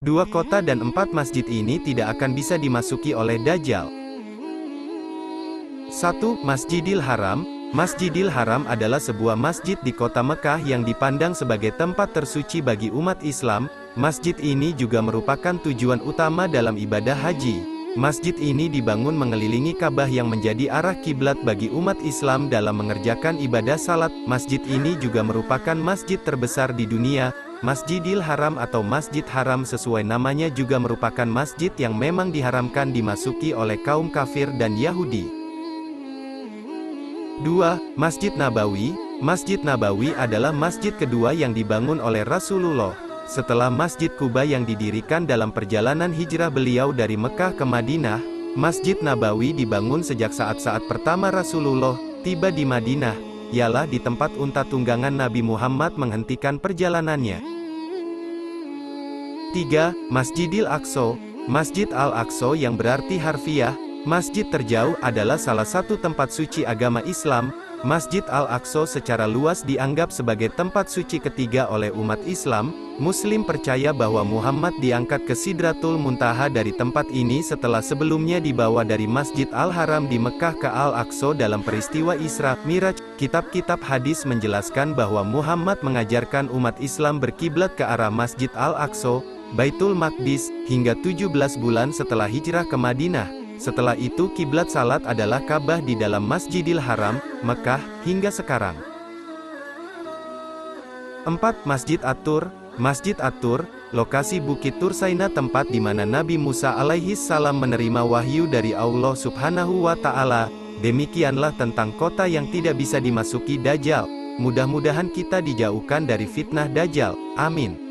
Dua kota dan 4 masjid ini tidak akan bisa dimasuki oleh Dajjal. 1. Masjidil Haram. Masjidil Haram adalah sebuah masjid di kota Mekah yang dipandang sebagai tempat tersuci bagi umat Islam. Masjid ini juga merupakan tujuan utama dalam ibadah haji. Masjid ini dibangun mengelilingi Ka'bah yang menjadi arah kiblat bagi umat Islam dalam mengerjakan ibadah salat. Masjid ini juga merupakan masjid terbesar di dunia. Masjidil Haram atau Masjid Haram sesuai namanya juga merupakan masjid yang memang diharamkan dimasuki oleh kaum kafir dan Yahudi. 2. Masjid Nabawi. Masjid Nabawi adalah masjid kedua yang dibangun oleh Rasulullah. Setelah Masjid Quba yang didirikan dalam perjalanan hijrah beliau dari Mekah ke Madinah, Masjid Nabawi dibangun sejak saat-saat pertama Rasulullah tiba di Madinah, ialah di tempat unta tunggangan Nabi Muhammad menghentikan perjalanannya. 3. Masjidil Aqsa. Masjid Al-Aqsa yang berarti harfiah, masjid terjauh adalah salah satu tempat suci agama Islam. Masjid Al-Aqsa secara luas dianggap sebagai tempat suci ketiga oleh umat Islam. Muslim percaya bahwa Muhammad diangkat ke Sidratul Muntaha dari tempat ini setelah sebelumnya dibawa dari Masjid Al-Haram di Mekah ke Al-Aqsa dalam peristiwa Isra Miraj. Kitab-kitab hadis menjelaskan bahwa Muhammad mengajarkan umat Islam berkiblat ke arah Masjid Al-Aqsa, Baitul Maqdis, hingga 17 bulan setelah hijrah ke Madinah. Setelah itu kiblat salat adalah Ka'bah di dalam Masjidil Haram, Mekah, hingga sekarang. 4. Masjid At-Tur. Masjid At-Tur, lokasi Bukit Tursaina tempat di mana Nabi Musa alaihi salam menerima wahyu dari Allah subhanahu wa ta'ala. Demikianlah tentang kota yang tidak bisa dimasuki Dajjal. Mudah-mudahan kita dijauhkan dari fitnah Dajjal. Amin.